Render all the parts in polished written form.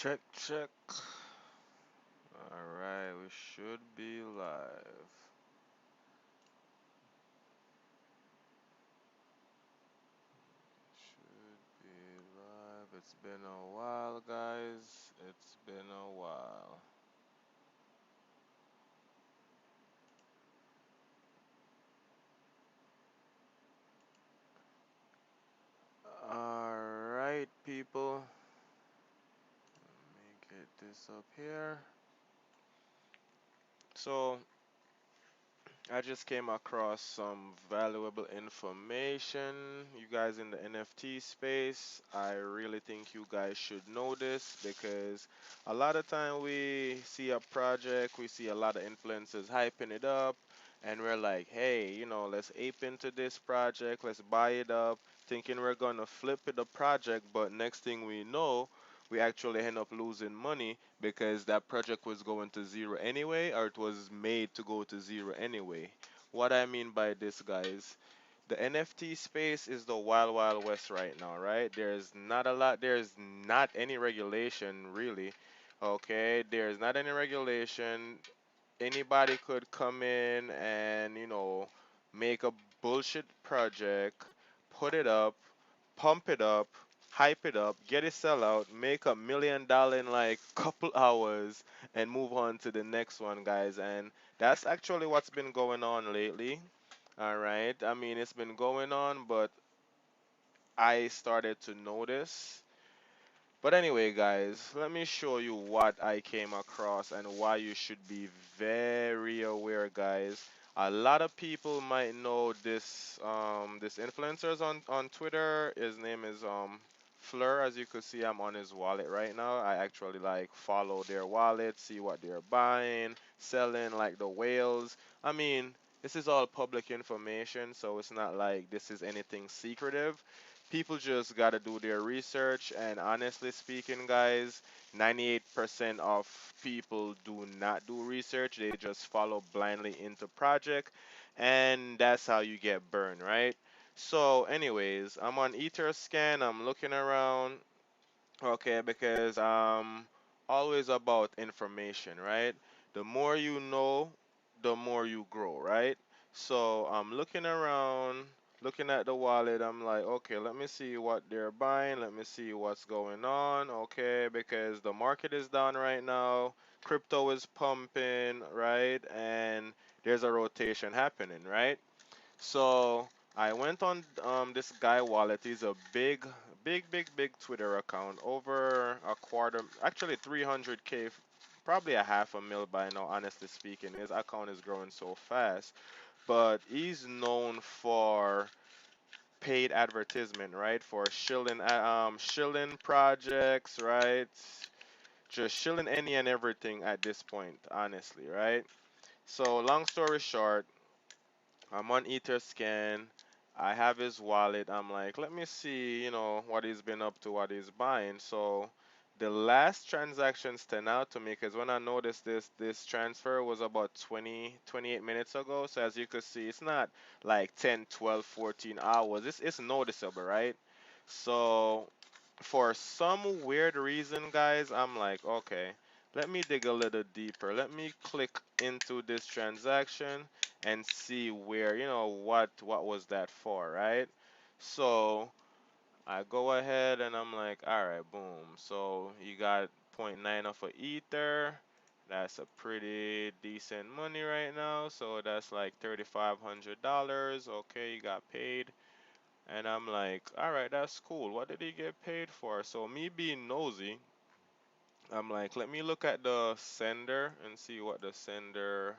Check, check. Alright, we should be live. Should be live. It's been a while, guys. It's been a while. Alright, people. Let me get this up here. So, I just came across some valuable information. You guys in the NFT space, I really think you guys should know this because a lot of time we see a project, we see a lot of influencers hyping it up, and we're like, hey, let's ape into this project, let's buy it up, thinking we're gonna flip it the project, but next thing we know, we actually end up losing money because that project was going to zero anyway, or it was made to go to zero anyway. What I mean by this, guys, the NFT space is the wild, wild west right now, right? There's not any regulation really. Okay, there's not any regulation. Anybody could come in and, make a bullshit project, put it up, pump it up, hype it up, get it sell out, make $1 million in like couple hours, and move on to the next one, guys. And that's actually what's been going on lately. All right. I mean, it's been going on, but I started to notice. But anyway, guys, let me show you what I came across and why you should be very aware, guys. A lot of people might know this influencer's on Twitter. His name is Fleur. As you could see, I'm on his wallet right now. I actually like follow their wallet, see what they're buying, selling, like the whales. I mean, this is all public information, so it's not like this is anything secretive. People just got to do their research, and honestly speaking, guys, 98% of people do not do research. They just follow blindly into project, and that's how you get burned, right? So anyways, I'm on Etherscan. I'm looking around. Okay, because always about information, right? The more you know, the more you grow, right? So I'm looking around, looking at the wallet. I'm like, okay, let me see what they're buying. Let me see what's going on. Okay, because the market is down right now. Crypto is pumping, right? And there's a rotation happening, right? So I went on this guy wallet. He's a big Twitter account. Over a quarter, actually 300K, probably a half a mil by now. Honestly speaking, his account is growing so fast. But he's known for paid advertisement, right? For shilling projects, right? Just shilling any and everything at this point, honestly, right? So long story short, I'm on Etherscan. I have his wallet. I'm like, let me see, what he's been up to, what he's buying. So the last transaction stand out to me because when I noticed this transfer was about 20, 28 minutes ago. So as you can see, it's not like 10, 12, 14 hours. It's noticeable, right? So for some weird reason, guys, I'm like, okay, let me dig a little deeper. Let me click into this transaction and see where, what was that for, right? So I go ahead and I'm like, all right, boom. So you got zero point 0.9 of a ether. That's a pretty decent money right now. So that's like $3,500. Okay, you got paid. And I'm like, all right, that's cool. What did he get paid for? So me being nosy, I'm like, let me look at the sender and see what the sender,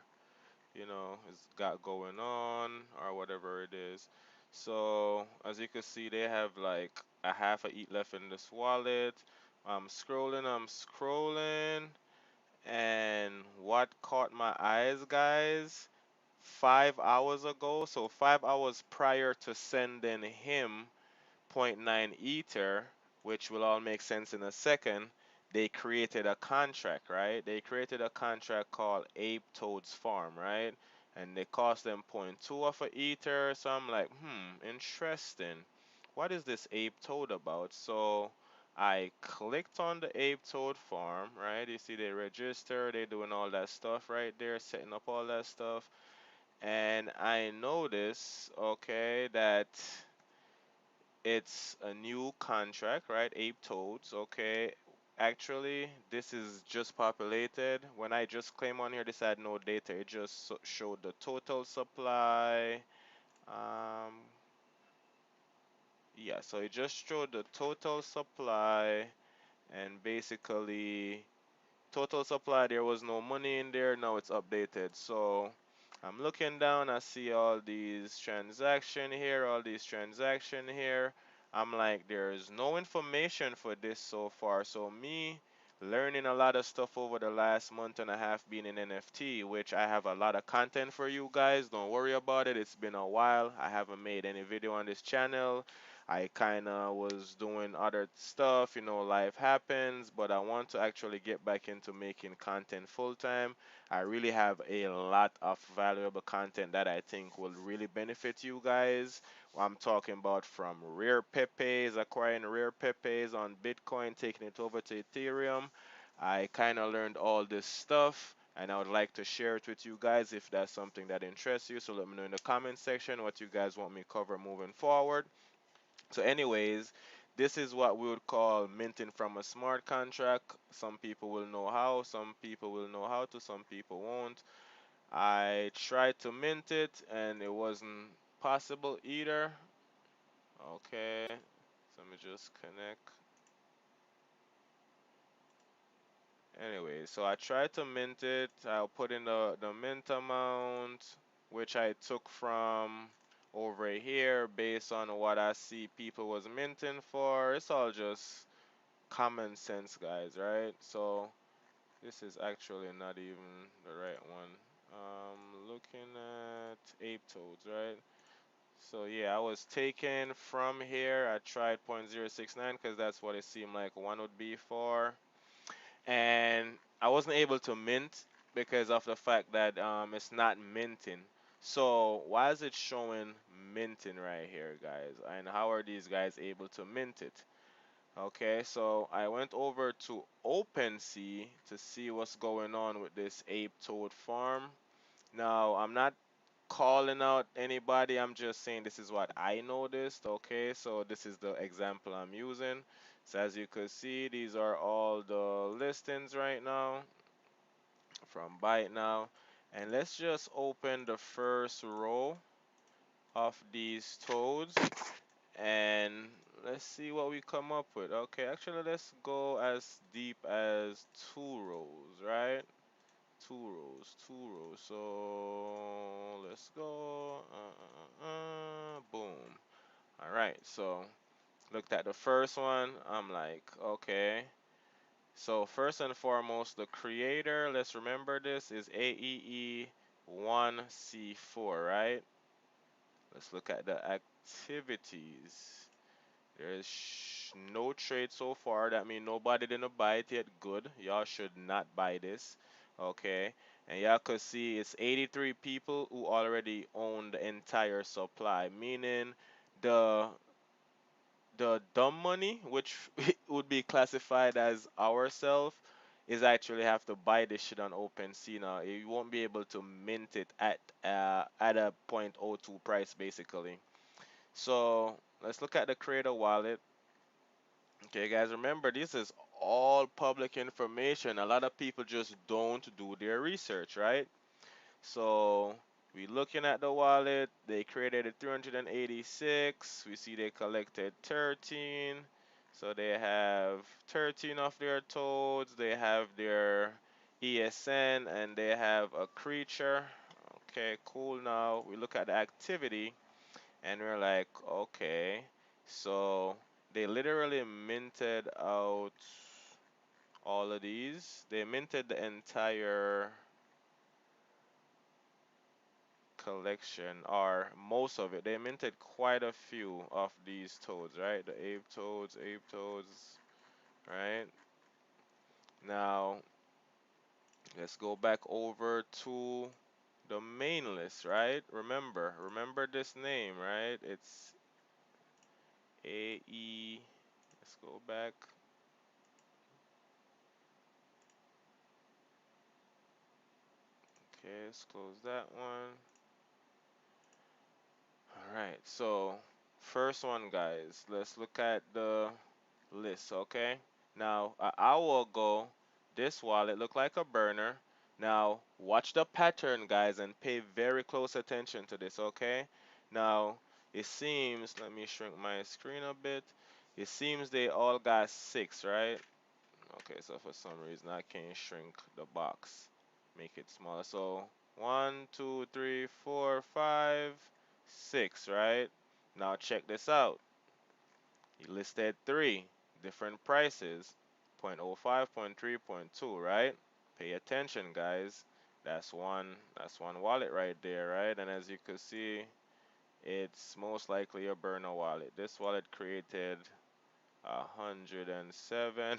has got going on or whatever it is. So as you can see, they have like a half a ETH left in this wallet. I'm scrolling, and what caught my eyes, guys? 5 hours ago, so 5 hours prior to sending him zero point 0.9 ether, which will all make sense in a second, they created a contract, right? They created a contract called Ape Toad's Farm, right? And they cost them zero point 0.2 of a ether. So I'm like, interesting. What is this Ape Toad about? So I clicked on the Ape Toad farm, right? You see they register, they doing all that stuff right there, setting up all that stuff. And I notice, okay, that it's a new contract, right? Ape Toads, okay. Actually, this is just populated. When I just claim on here, this had no data. It just showed the total supply. Um, yeah, so it just showed the total supply and basically total supply, there was no money in there. Now it's updated. So I'm looking down, I see all these transaction here, all these transaction here. I'm like, there's no information for this so far. So me learning a lot of stuff over the last month and a half being in NFT, which I have a lot of content for you guys. Don't worry about it. It's been a while. I haven't made any video on this channel. I kind of was doing other stuff, life happens, but I want to actually get back into making content full time. I really have a lot of valuable content that I think will really benefit you guys. I'm talking about from rare pepes, acquiring rare pepes on Bitcoin, taking it over to Ethereum. I kind of learned all this stuff. And I would like to share it with you guys if that's something that interests you. So let me know in the comment section what you guys want me to cover moving forward. So anyways, this is what we would call minting from a smart contract. Some people will know how, some people will know how to, some people won't. I tried to mint it and it wasn't possible either. Okay, so let me just connect. Anyway, so I tried to mint it. I'll put in the mint amount, which I took from over here based on what I see people was minting for. It's all just common sense, guys, right? So this is actually not even the right one. Looking at ape toads, right? So yeah, I was taken from here. I tried 0.069 because that's what it seemed like one would be for, and I wasn't able to mint because of the fact that it's not minting. So why is it showing minting right here, guys? And how are these guys able to mint it? Okay, so I went over to OpenSea to see what's going on with this ape toad farm. Now, I'm not calling out anybody, I'm just saying this is what I noticed. Okay, so this is the example I'm using. So as you can see, these are all the listings right now from Byte now. And let's just open the first row of these toads and let's see what we come up with. Okay, actually, let's go as deep as two rows, right? Two rows. So let's go. Boom. All right. So looked at the first one. I'm like, okay. So first and foremost, the creator. Let's remember this is AEE1C4, right? Let's look at the activities. There's no trade so far. That means nobody didn't buy it yet. Good. Y'all should not buy this. Okay. And y'all could see it's 83 people who already own the entire supply. Meaning the dumb money, which would be classified as ourself, is actually have to buy this shit on OpenSea now. You won't be able to mint it at a 0.02 price basically. So let's look at the creator wallet. Okay, guys, remember this is all public information. A lot of people just don't do their research, right? So we looking at the wallet. They created it 386. We see they collected 13. So they have 13 of their toads. They have their ESN and they have a creature. Okay, cool. Now we look at the activity and we're like, okay, so they literally minted out all of these. They minted the entire collection, or most of it. They minted quite a few of these toads, right? The ape toads, right? Now, let's go back over to the main list, right? Remember this name, right? It's AE. Let's go back. Okay, let's close that one. All right, so first one, guys, let's look at the list, okay? Now, an hour ago, this wallet looked like a burner. Now, watch the pattern, guys, and pay very close attention to this, okay? Now, it seems, let me shrink my screen a bit. It seems they all got six, right? Okay, so for some reason I can't shrink the box, make it smaller. So one, two, three, four, five, six, right? Now check this out. He listed three different prices, point oh 0.05, point 0.3, point 0.2, right? Pay attention, guys. That's one wallet right there, right? And as you can see, it's most likely a burner wallet. This wallet created 107.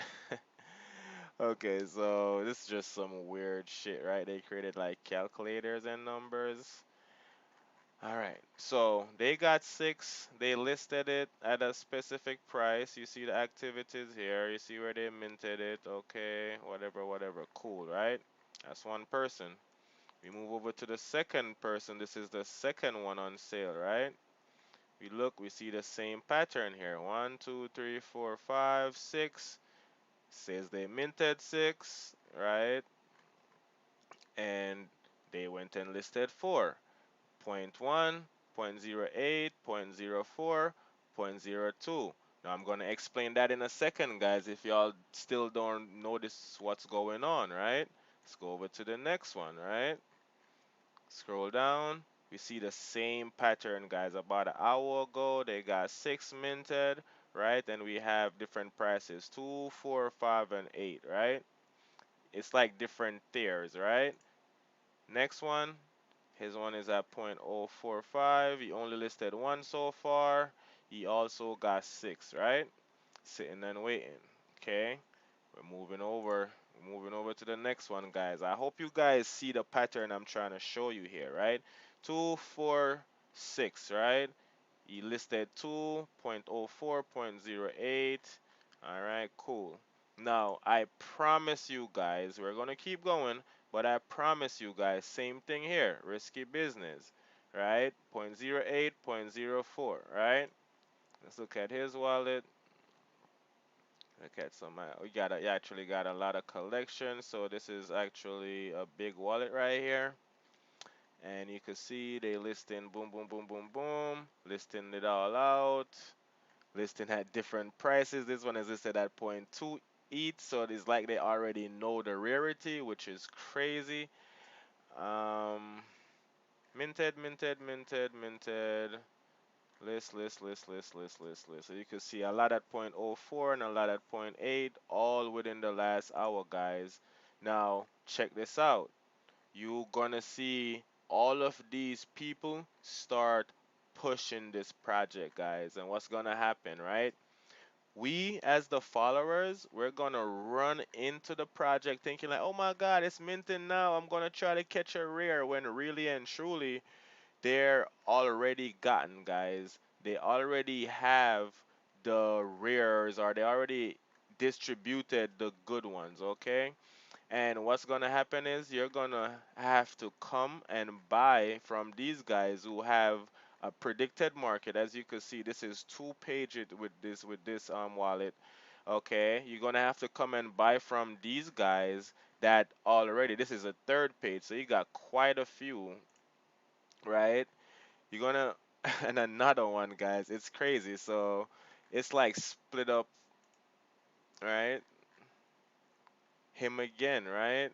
Okay, so this is just some weird shit, right? They created like calculators and numbers. All right, so they got six. They listed it at a specific price. You see the activities here. You see where they minted it. Okay, whatever, whatever. Cool, right? That's one person. We move over to the second person. This is the second one on sale, right? We look, we see the same pattern here. One, two, three, four, five, six. Says they minted six, right? And they went and listed four. Point 0.1, point 0.08, point 0.04, point 0.02. Now I'm going to explain that in a second, guys, if y'all still don't notice what's going on, right? Let's go over to the next one, right? Scroll down. We see the same pattern, guys. About an hour ago, they got six minted, right? And we have different prices, 2, 4, 5, and 8, right? It's like different tiers, right? Next one, his one is at 0.045. He only listed one so far. He also got six, right? Sitting and waiting. Okay. We're moving over. We're moving over to the next one, guys. I hope you guys see the pattern I'm trying to show you here, right? 2, 4, 6, right? He listed 2.04, 0.08. All right, cool. Now, I promise you guys, we're going to keep going, but I promise you guys, same thing here, risky business, right? 0.08, 0.04, right? Let's look at his wallet. Look at some, you actually got a lot of collection, so this is actually a big wallet right here. And you can see they listing boom, boom, boom, boom, boom, listing it all out, listing at different prices. This one is listed at point 0.2 ETH, so it's like they already know the rarity, which is crazy. Um, minted, minted, minted, minted. List, list, list, list, list, list, list. So you can see a lot at point oh 0.04 and a lot at point 0.8, all within the last hour, guys. Now, check this out. You're gonna see all of these people start pushing this project, guys. And what's gonna happen, right? We as the followers, we're gonna run into the project thinking like, oh my god, it's minting now, I'm gonna try to catch a rare, when really and truly they're already gotten, guys. They already have the rares, or they already distributed the good ones, okay? And what's gonna happen is you're gonna have to come and buy from these guys who have a predicted market. As you can see, this is two pages with this wallet. Okay, you're gonna have to come and buy from these guys that already. This is a third page, so you got quite a few, right? You're gonna and another one, guys. It's crazy. So it's like split up, right? Him again, right?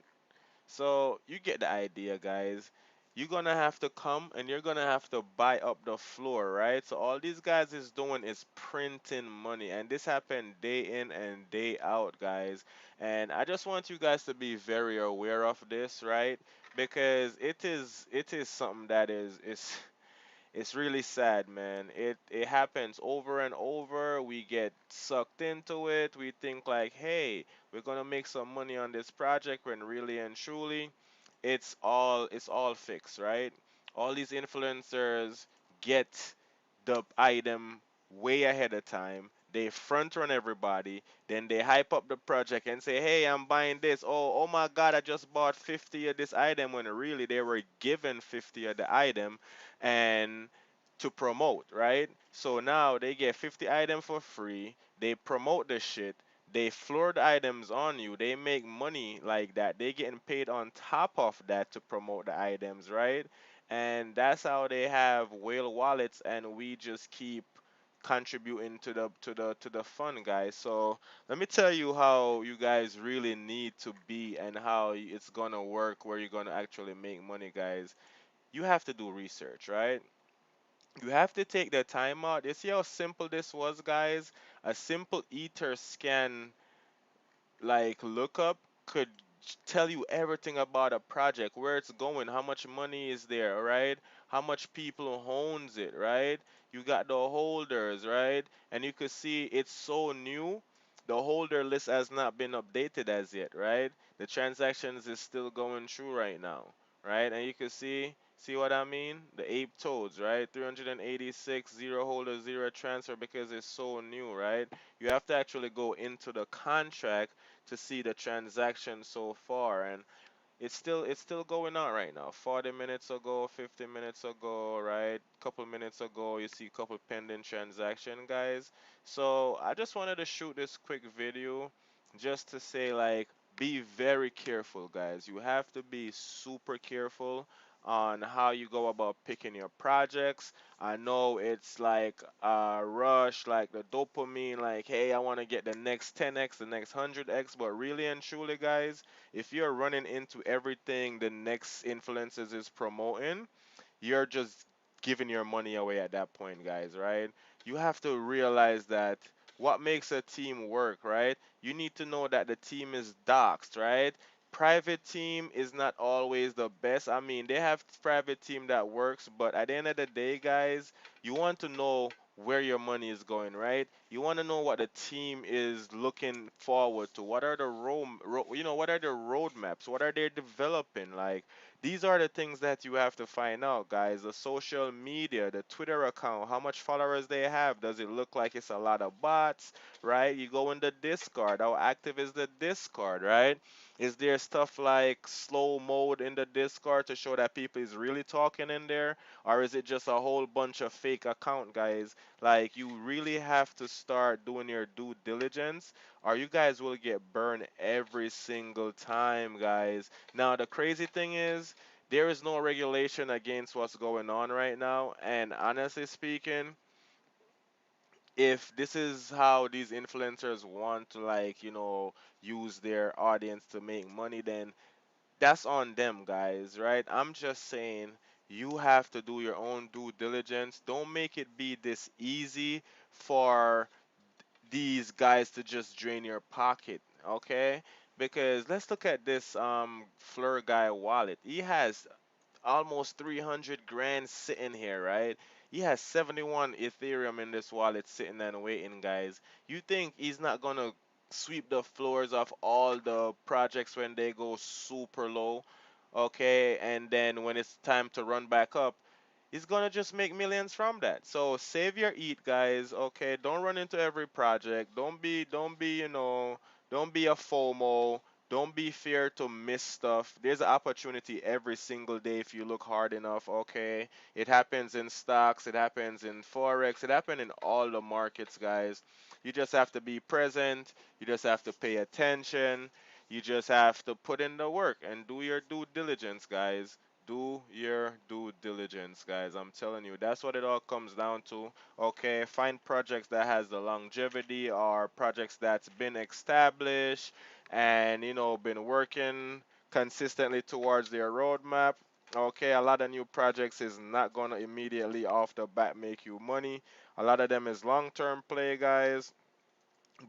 So you get the idea, guys. You're gonna have to come and you're gonna have to buy up the floor, right? So all these guys is doing is printing money, and this happened day in and day out, guys. And I just want you guys to be very aware of this, right? Because it is something that is it's really sad, man. It happens over and over. We get sucked into it. We think like, hey, we're gonna make some money on this project, when really and truly, it's all fixed, right? All these influencers get the item way ahead of time. They front run everybody, then they hype up the project and say, "Hey, I'm buying this. Oh my God, I just bought 50 of this item," when really they were given 50 of the item and to promote, right? So now they get 50 items for free. They promote the shit. They floor the items on you. They make money like that. They getting paid on top of that to promote the items, right? And that's how they have whale wallets, and we just keep contributing to the fun, guys. So let me tell you how you guys really need to be and how it's gonna work, where you're gonna actually make money, guys. You have to do research, right? You have to take the time out. You see how simple this was, guys? A simple ether scan like lookup could tell you everything about a project, where it's going, how much money is there, right? How much people owns it, right? You got the holders, right? And you could see it's so new. The holder list has not been updated as yet, right? The transactions is still going through right now, right? And you can see what I mean? The ape toads, right? 386 zero holder, zero transfer, because it's so new, right? You have to actually go into the contract to see the transaction so far, and it's still going on right now. 40 minutes ago, 50 minutes ago, right? Couple minutes ago, you see couple pending transaction, guys. So I just wanted to shoot this quick video just to say, like, be very careful, guys. You have to be super careful on how you go about picking your projects. I know it's like a rush, like the dopamine, like, hey, I want to get the next 10x, the next 100x, but really and truly, guys, if you're running into everything the next influencers is promoting, you're just giving your money away at that point, guys, right? You have to realize that what makes a team work, right? You need to know that the team is doxed, right? Private team is not always the best. I mean, they have private team that works, but at the end of the day, guys, you want to know where your money is going, right? You want to know what the team is looking forward to. What are the what are the roadmaps? What are they developing? Like, these are the things that you have to find out, guys. The social media, the Twitter account, how much followers they have. Does it look like it's a lot of bots, right? You go in the Discord. How active is the Discord, right? Is there stuff like slow mode in the Discord to show that people is really talking in there? Or is it just a whole bunch of fake account, guys? Like, you really have to start doing your due diligence, or you guys will get burned every single time, guys. Now, the crazy thing is, there is no regulation against what's going on right now. And honestly speaking, if this is how these influencers want to, like, use their audience to make money, then that's on them, guys, right? I'm just saying, you have to do your own due diligence. Don't make it be this easy for these guys to just drain your pocket, okay? Because let's look at this Fleur guy wallet. He has almost 300 grand sitting here, right? He has 71 Ethereum in this wallet sitting and waiting, guys. You think he's not gonna sweep the floors of all the projects when they go super low, okay? And then when it's time to run back up, he's gonna just make millions from that. So save your eat, guys. Okay, don't run into every project. Don't be a FOMO. Don't be fear to miss stuff. There's an opportunity every single day if you look hard enough. Okay, it happens in stocks. It happens in forex. It happens in all the markets, guys. You just have to be present. You just have to pay attention. You just have to put in the work and do your due diligence, guys. Do your due diligence, guys. I'm telling you, that's what it all comes down to. Okay, find projects that has the longevity, or projects that's been established and been working consistently towards their roadmap. Okay, a lot of new projects is not gonna immediately off the bat make you money. A lot of them is long-term play, guys,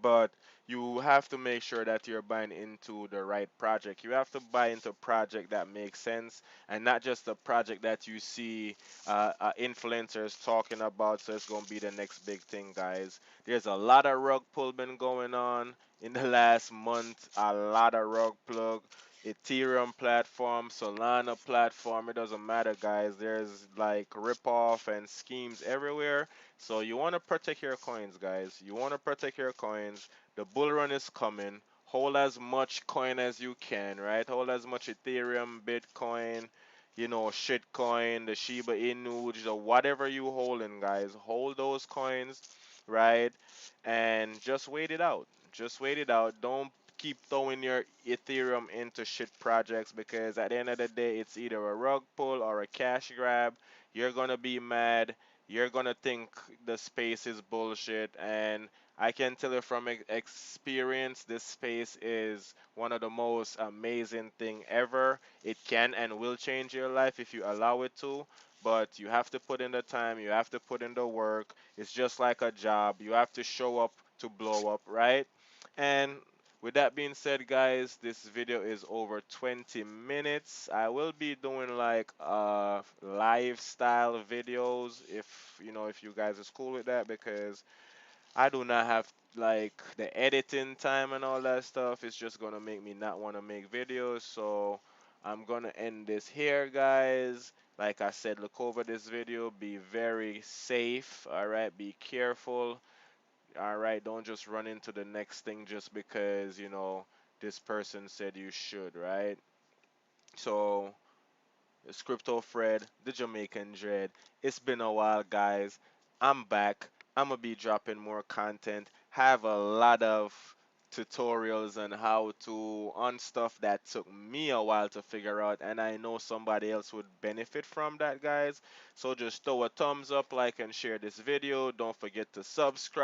but you have to make sure that you're buying into the right project. You have to buy into a project that makes sense, and not just a project that you see influencers talking about, so it's going to be the next big thing, guys. There's a lot of rug pull been going on in the last month, a lot of rug plug. Ethereum platform, Solana platform. It doesn't matter, guys. There's like rip-off and schemes everywhere. So you want to protect your coins, guys. You want to protect your coins. The bull run is coming. Hold as much coin as you can, right? Hold as much Ethereum, Bitcoin, shitcoin, the Shiba Inu, or whatever you holding, guys. Hold those coins, right? And just wait it out. Just wait it out. Don't keep throwing your Ethereum into shit projects, because at the end of the day, it's either a rug pull or a cash grab. You're gonna be mad. You're gonna think the space is bullshit, and I can tell you from experience, this space is one of the most amazing thing ever. It can and will change your life if you allow it to, but you have to put in the time, you have to put in the work. It's just like a job. You have to show up to blow up, right? And with that being said, guys, this video is over 20 minutes. I will be doing like lifestyle videos, if you guys is cool with that, because I do not have like the editing time and all that stuff. It's just gonna make me not want to make videos. So I'm gonna end this here, guys. Like I said, look over this video. Be very safe. All right. Be careful. All right. Don't just run into the next thing just because this person said you should. Right. So it's Crypto Fred, the Jamaican Dread. It's been a while, guys. I'm back. I'm gonna be dropping more content. Have a lot of tutorials on how to on stuff that took me a while to figure out, and I know somebody else would benefit from that, guys. So just throw a thumbs up, like, and share this video. Don't forget to subscribe.